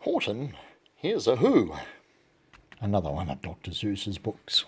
Horton Hears a Who. Another one of Dr. Seuss's books.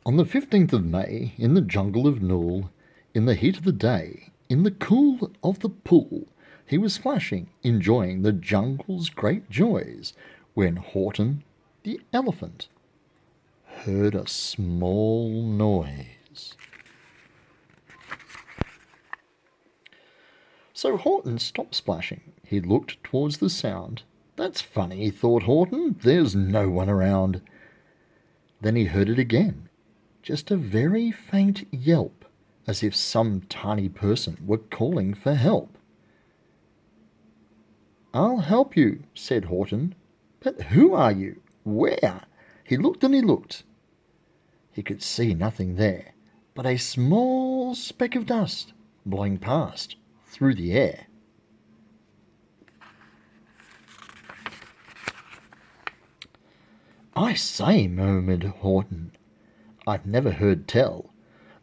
On the 15th of May, in the jungle of Nool, in the heat of the day, in the cool of the pool, he was splashing, enjoying the jungle's great joys, when Horton, the elephant, heard a small noise. So Horton stopped splashing. He looked towards the sound. That's funny, thought Horton. There's no one around. Then he heard it again. Just a very faint yelp, as if some tiny person were calling for help. "I'll help you," said Horton. "But who are you? Where?" He looked and he looked. He could see nothing there but a small speck of dust blowing past through the air. "I say," murmured Horton, "I've never heard tell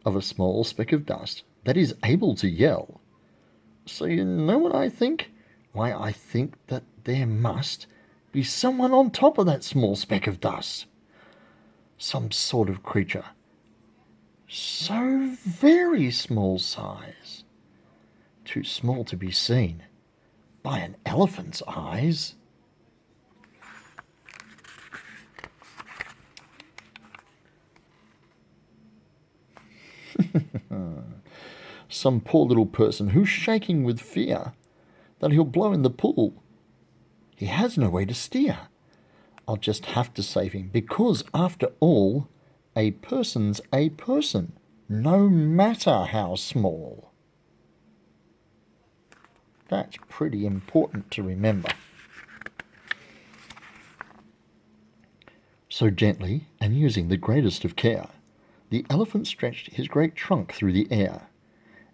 of a small speck of dust that is able to yell. So you know what I think? Why, I think that there must be someone on top of that small speck of dust. Some sort of creature. So very small size. Too small to be seen by an elephant's eyes." Some poor little person who's shaking with fear that he'll blow in the pool. He has no way to steer. I'll just have to save him, because after all, a person's a person, no matter how small. That's pretty important to remember. So gently, and using the greatest of care, the elephant stretched his great trunk through the air,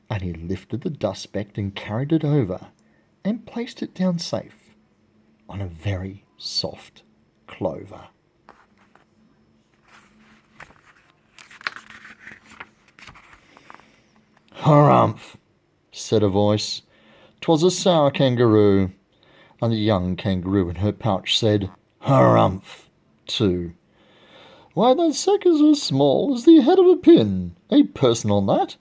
and he lifted the dust speck and carried it over, and placed it down safe on a very soft clover. "Harumph," said a voice. 'Twas a sour kangaroo, and the young kangaroo in her pouch said, "Harumph," too. "Why, that sack is as small as the head of a pin. A person on that?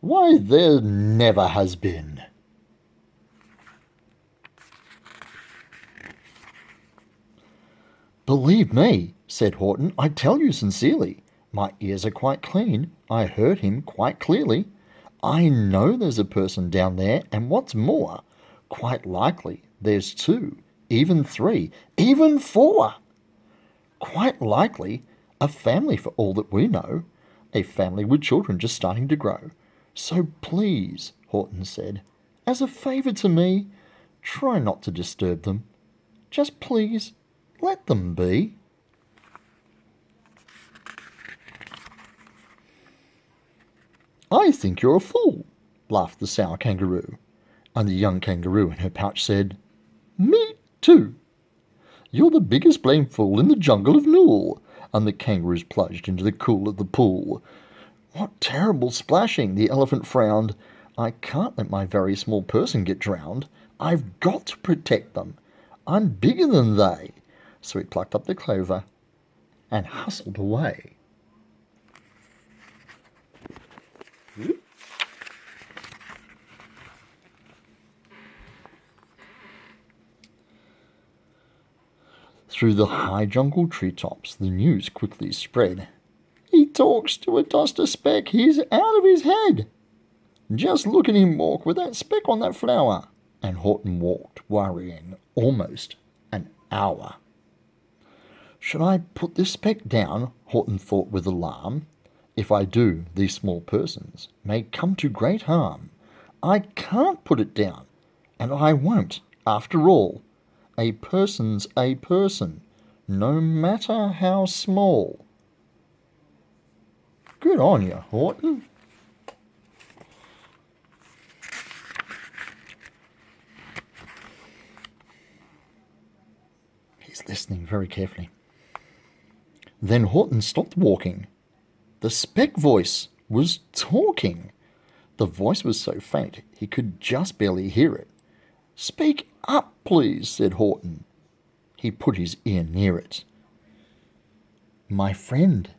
Why, there never has been." "Believe me," said Horton, "I tell you sincerely. My ears are quite clean. I heard him quite clearly. I know there's a person down there, and what's more, quite likely there's two, even three, even four. Quite likely a family for all that we know, a family with children just starting to grow. So please," Horton said, "as a favour to me, try not to disturb them. Just please, let them be." "I think you're a fool," laughed the sour kangaroo, and the young kangaroo in her pouch said, "Me too. You're the biggest blamed fool in the jungle of Nool," and the kangaroos plunged into the cool of the pool. "What terrible splashing!" The elephant frowned. "I can't let my very small person get drowned. I've got to protect them. I'm bigger than they." So he plucked up the clover and hustled away. Through the high jungle treetops, the news quickly spread. "He talks to a dust of speck. He's out of his head. Just look at him walk with that speck on that flower." And Horton walked, worrying, almost an hour. "Should I put this speck down?" Horton thought with alarm. "If I do, these small persons may come to great harm. I can't put it down, and I won't, after all. A person's a person, no matter how small." Good on you, Horton. He's listening very carefully. Then Horton stopped walking. The speck voice was talking. The voice was so faint he could just barely hear it. "Speak up, please," said Horton. He put his ear near it. "My friend,"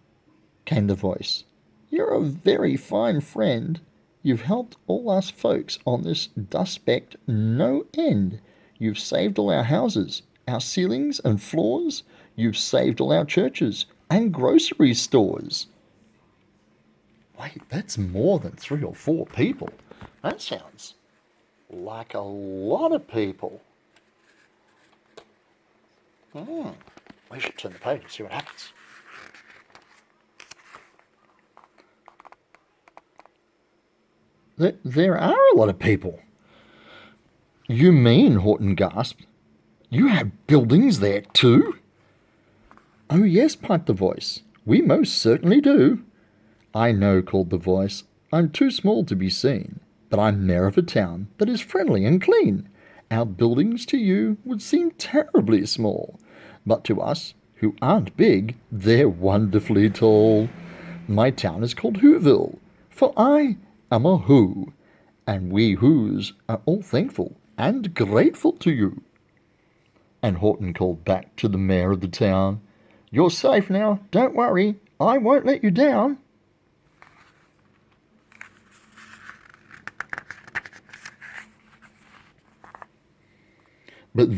came the voice. "You're a very fine friend. You've helped all us folks on this dust speck no end. You've saved all our houses, our ceilings and floors. You've saved all our churches and grocery stores." Wait, that's more than 3 or 4 people. That sounds like a lot of people. We should turn the page and see what happens. There are a lot of people. "You mean," Horton gasped, "you have buildings there too?" "Oh yes," piped the voice. "We most certainly do." "I know," called the voice. "I'm too small to be seen, but I'm mayor of a town that is friendly and clean. Our buildings to you would seem terribly small, but to us, who aren't big, they're wonderfully tall. My town is called Whoville, for I am a Who, and we Whos are all thankful and grateful to you." And Horton called back to the mayor of the town, "You're safe now, don't worry, I won't let you down." But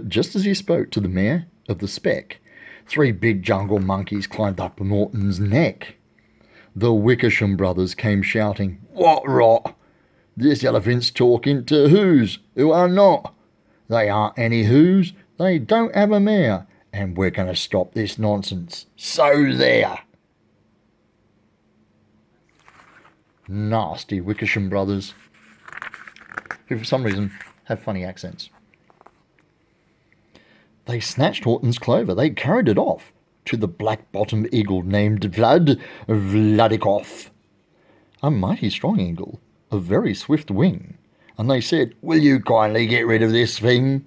just as he spoke to the mayor of the speck, 3 big jungle monkeys climbed up on Horton's neck. The Wickersham brothers came shouting, "What rot! This elephant's talking to Whos who are not. They aren't any Whos, they don't have a mayor, and we're going to stop this nonsense. So there!" Nasty Wickersham brothers, who for some reason have funny accents. They snatched Horton's clover. They carried it off to the black-bottomed eagle named Vladikoff, a mighty strong eagle, a very swift wing. And they said, "Will you kindly get rid of this thing?"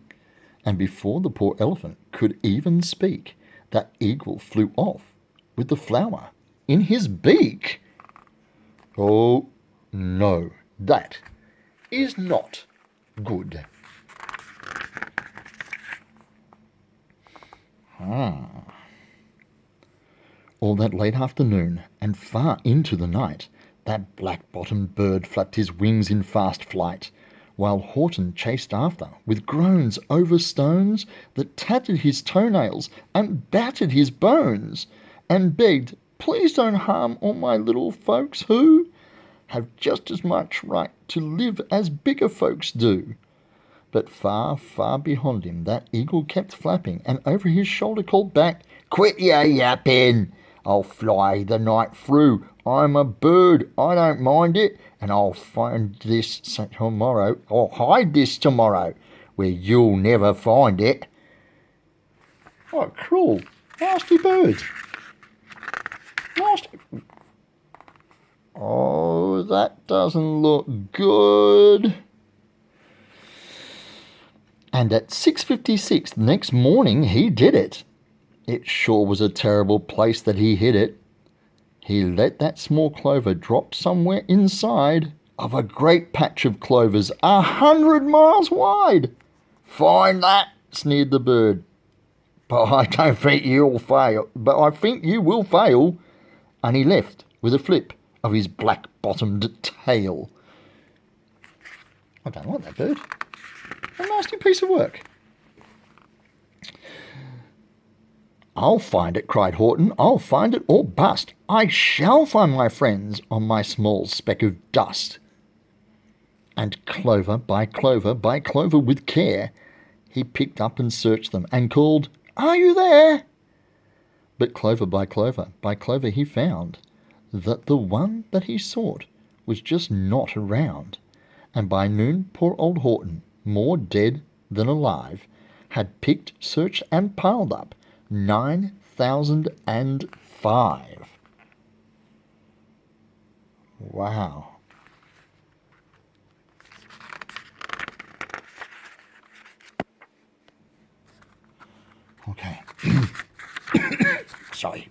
And before the poor elephant could even speak, that eagle flew off with the flower in his beak. Oh, no, that is not good. All that late afternoon and far into the night, that black-bottomed bird flapped his wings in fast flight, while Horton chased after with groans over stones that tattered his toenails and battered his bones, and begged, "Please don't harm all my little folks who have just as much right to live as bigger folks do." But far, far behind him that eagle kept flapping, and over his shoulder called back, "Quit your yapping! I'll fly the night through. I'm a bird, I don't mind it, and I'll find this tomorrow. I'll hide this tomorrow, where you'll never find it." Oh, cruel, nasty bird. Nasty. Oh, that doesn't look good. And at 6:56 the next morning he did it. It sure was a terrible place that he hid it. He let that small clover drop somewhere inside of a great patch of clovers 100 miles wide. "Find that," sneered the bird. "But I don't think you'll fail. But I think you will fail." And he left with a flip of his black-bottomed tail. I don't like that bird. A nasty piece of work. "I'll find it," cried Horton. "I'll find it or bust. I shall find my friends on my small speck of dust." And clover by clover by clover with care, he picked up and searched them and called, "Are you there?" But clover by clover he found that the one that he sought was just not around. And by noon poor old Horton, more dead than alive, had picked, searched, and piled up 9,005. Wow. Okay. Sorry.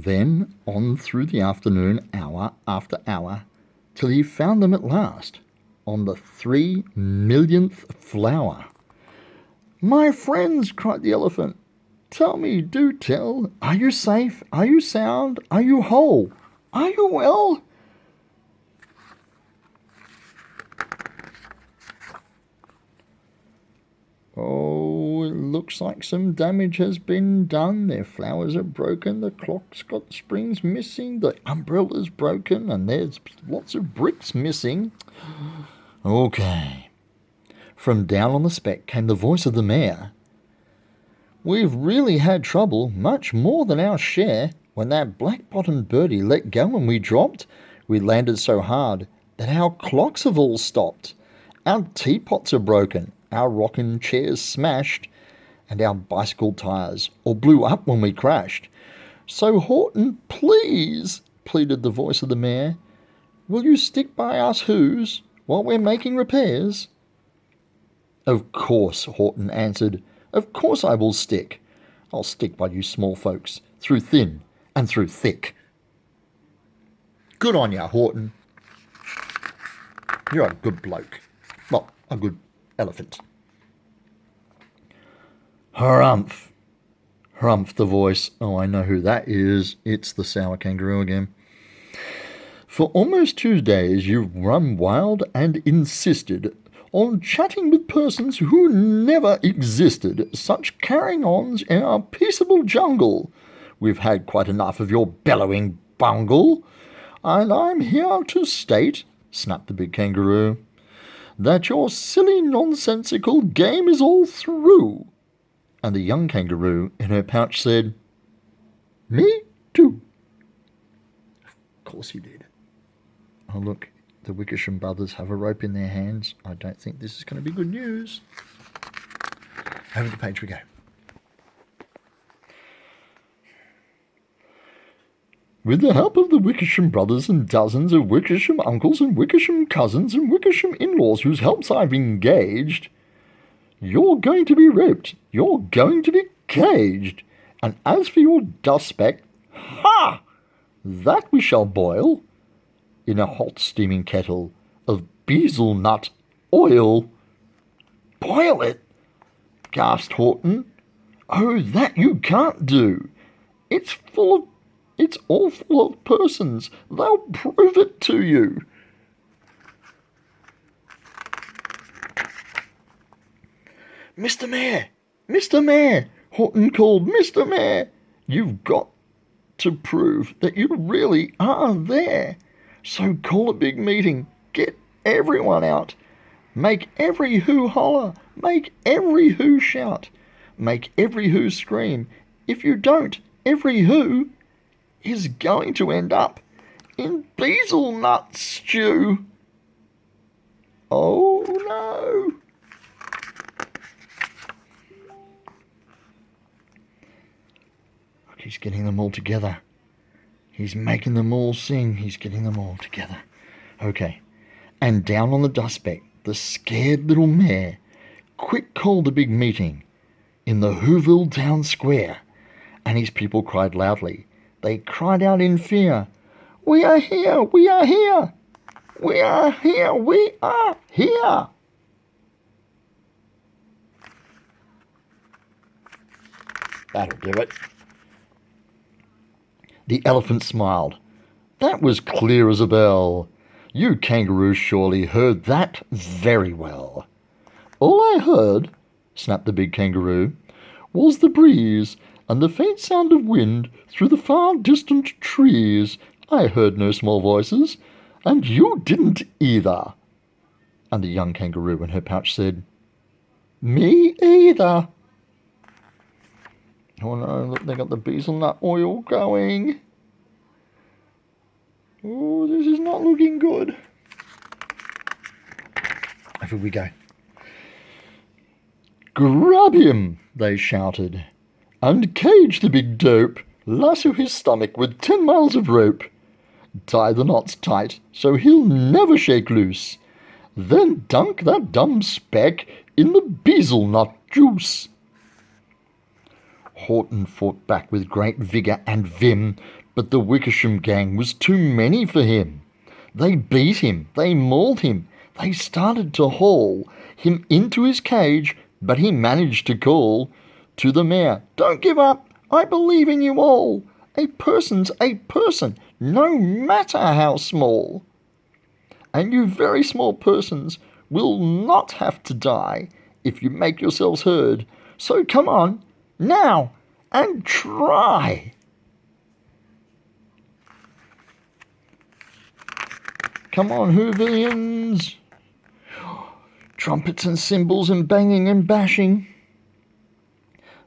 Then on through the afternoon, hour after hour, till he found them at last, on the 3,000,000th flower. "My friends," cried the elephant, "tell me, do tell, are you safe? Are you sound? Are you whole? Are you well?" "Oh, it looks like some damage has been done. Their flowers are broken, the clock's got springs missing, the umbrella's broken, and there's lots of bricks missing." Okay. From down on the speck came the voice of the mayor. "We've really had trouble, much more than our share. When that black-bottomed birdie let go and we dropped, we landed so hard that our clocks have all stopped. Our teapots are broken, our rocking chairs smashed, and our bicycle tires all blew up when we crashed. So Horton, please," pleaded the voice of the mayor, "will you stick by us Who's while we're making repairs?" "Of course," Horton answered. "Of course I will stick. I'll stick by you small folks, through thin and through thick." Good on ya, Horton. You're a good bloke. Well, a good elephant. Harumph. Harumph the voice. Oh, I know who that is. It's the sour kangaroo again. "For almost 2 days you've run wild and insisted on chatting with persons who never existed. Such carrying-ons in our peaceable jungle. We've had quite enough of your bellowing bungle. And I'm here to state," snapped the big kangaroo, "that your silly nonsensical game is all through." And the young kangaroo in her pouch said, "Me too." Of course he did. Oh, look. The Wickersham brothers have a rope in their hands. I don't think this is going to be good news. Over the page we go. "With the help of the Wickersham brothers and dozens of Wickersham uncles and Wickersham cousins and Wickersham in-laws whose helps I've engaged, you're going to be roped. You're going to be caged. And as for your dust speck, ha! That we shall boil in a hot steaming kettle of bezel nut oil." "Boil it?" gasped Horton. "Oh, that you can't do. It's all full of persons. They'll prove it to you." "Mr. Mayor! Mr. Mayor!" Horton called. "Mr. Mayor! You've got to prove that you really are there. So call a big meeting, get everyone out, make every who holler, make every who shout, make every who scream. If you don't, every who is going to end up in bezel nut stew." Oh no! Look, he's getting them all together. He's making them all sing. He's getting them all together. Okay. "And down on the dustbag, the scared little mare quick called a big meeting in the Whoville town square, and his people cried loudly. They cried out in fear, 'We are here! We are here! We are here! We are here!'" That'll do it. The elephant smiled. "That was clear as a bell. You kangaroos surely heard that very well." "All I heard," snapped the big kangaroo, "was the breeze and the faint sound of wind through the far distant trees. I heard no small voices, and you didn't either." And the young kangaroo in her pouch said, "Me either." Oh no, look, they got the bezel nut oil going. Oh, this is not looking good. Over we go. "Grab him," they shouted, "and cage the big dope. Lasso his stomach with 10 miles of rope. Tie the knots tight so he'll never shake loose. Then dunk that dumb speck in the bezel nut juice." Horton fought back with great vigour and vim, But the Wickersham gang was too many for him. They beat him, they mauled him, they started to haul him into his cage, but he managed to call to the mayor, "Don't give up, I believe in you all. A person's a person, no matter how small. And you very small persons will not have to die if you make yourselves heard. So come on, now, and try." Come on, Hoovians. Trumpets and cymbals and banging and bashing.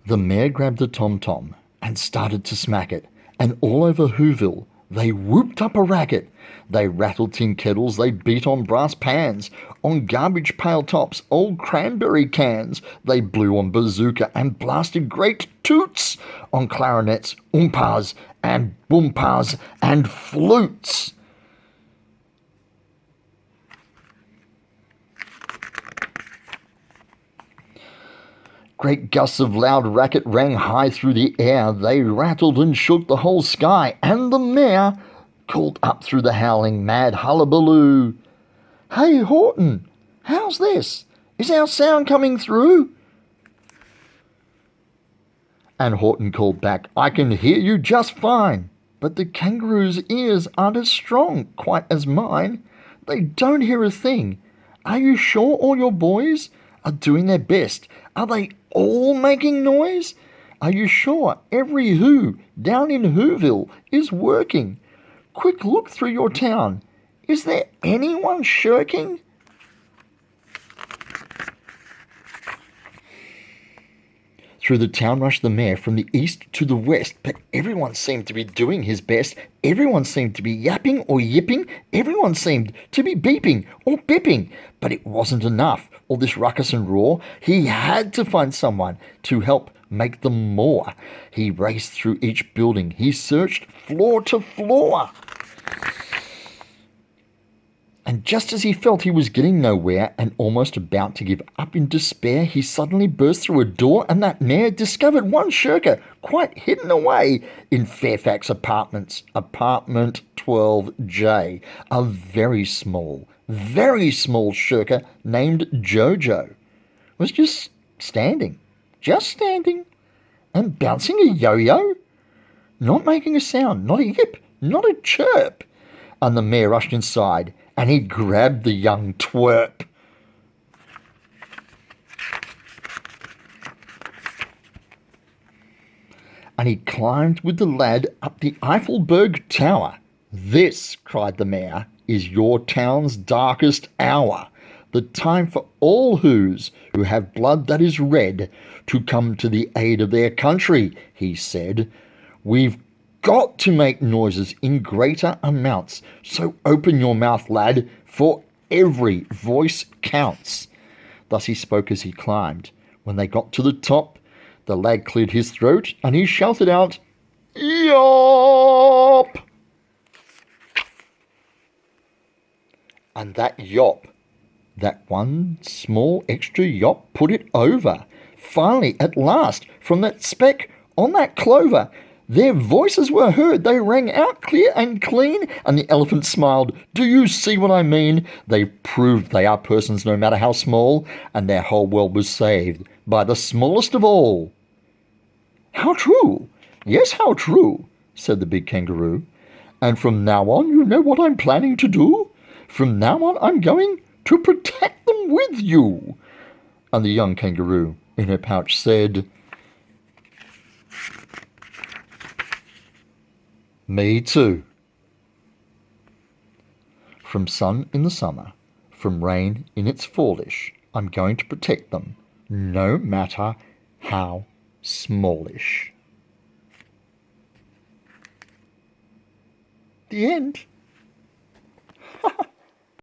The mayor grabbed a tom-tom and started to smack it, and all over Whoville they whooped up a racket. They rattled tin kettles, they beat on brass pans, on garbage pail tops, old cranberry cans. They blew on bazooka and blasted great toots on clarinets, oompas and boompas and flutes. Great gusts of loud racket rang high through the air. They rattled and shook the whole sky, and the mayor called up through the howling mad hullabaloo, "Hey, Horton, how's this? Is our sound coming through?" And Horton called back, "I can hear you just fine, but the kangaroo's ears aren't as strong, quite as mine. They don't hear a thing. Are you sure all your boys are doing their best? Are they all making noise? Are you sure every who down in Whoville is working? Quick look through your town. Is there anyone shirking?" Through the town rushed the mayor from the east to the west, but everyone seemed to be doing his best. Everyone seemed to be yapping or yipping. Everyone seemed to be beeping or bipping. But it wasn't enough, all this ruckus and roar. He had to find someone to help make them more. He raced through each building. He searched floor to floor. And just as he felt he was getting nowhere and almost about to give up in despair, he suddenly burst through a door, and that mayor discovered one shirker quite hidden away in Fairfax Apartments, apartment 12J, a very small shirker named Jojo was just standing, and bouncing a yo-yo, not making a sound, not a yip, not a chirp. And the mayor rushed inside, and he grabbed the young twerp. And he climbed with the lad up the Eiffelberg Tower. "This," cried the mayor, "is your town's darkest hour. The time for all who have blood that is red to come to the aid of their country," he said. "We've got to make noises in greater amounts, so open your mouth, lad, for every voice counts." Thus he spoke as he climbed. When they got to the top, the lad cleared his throat and he shouted out, "Yop!" And that yop, that one small extra yop, put it over. Finally, at last, from that speck on that clover, their voices were heard. They rang out clear and clean, and the elephant smiled. "Do you see what I mean? They've proved they are persons no matter how small, and their whole world was saved by the smallest of all." "How true! Yes, how true," said the big kangaroo. "And from now on, you know what I'm planning to do? From now on, I'm going to protect them with you." And the young kangaroo in her pouch said, "Me too." From sun in the summer, from rain in its fallish, I'm going to protect them, no matter how smallish. The end.